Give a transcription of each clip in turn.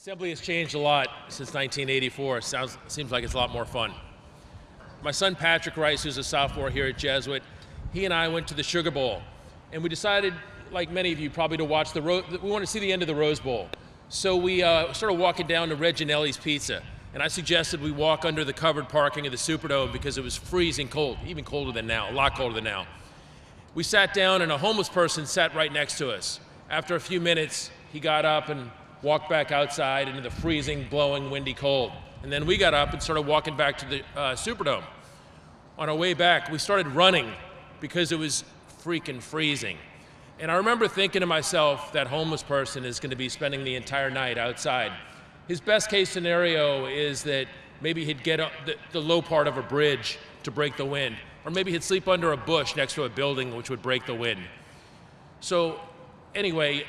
Assembly has changed a lot since 1984. Seems like it's a lot more fun. My son Patrick Rice, who's a sophomore here at Jesuit, he and I went to the Sugar Bowl, and we decided, like many of you, probably to watch we want to see the end of the Rose Bowl. So we started walking down to Reginelli's Pizza, and I suggested we walk under the covered parking of the Superdome because it was freezing cold, even colder than now, a lot colder than now. We sat down, and a homeless person sat right next to us. After a few minutes, he got up and walked back outside into the freezing, blowing, windy cold. And then we got up and started walking back to the Superdome. On our way back, we started running because it was freaking freezing. And I remember thinking to myself, that homeless person is going to be spending the entire night outside. His best case scenario is that maybe he'd get up the low part of a bridge to break the wind, or maybe he'd sleep under a bush next to a building which would break the wind. So anyway,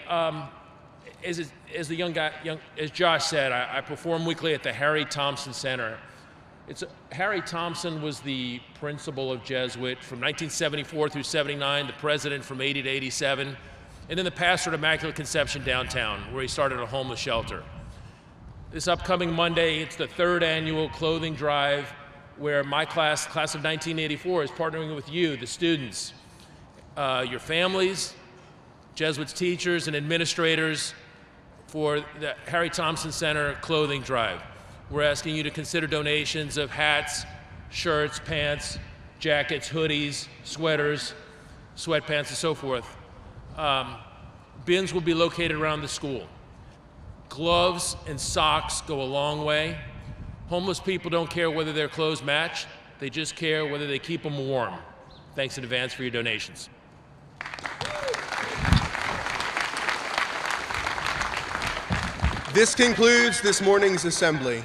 as the young guy, as Josh said, I perform weekly at the Harry Thompson Center. Harry Thompson was the principal of Jesuit from 1974 through 79, the president from 80 to 87, and then the pastor at Immaculate Conception downtown, where he started a homeless shelter. This upcoming Monday, it's the third annual clothing drive, where my class of 1984, is partnering with you, the students, your families, Jesuit's teachers and administrators, for the Harry Thompson Center clothing drive. We're asking you to consider donations of hats, shirts, pants, jackets, hoodies, sweaters, sweatpants, and so forth. Bins will be located around the school. Gloves and socks go a long way. Homeless people don't care whether their clothes match, they just care whether they keep them warm. Thanks in advance for your donations. This concludes this morning's assembly.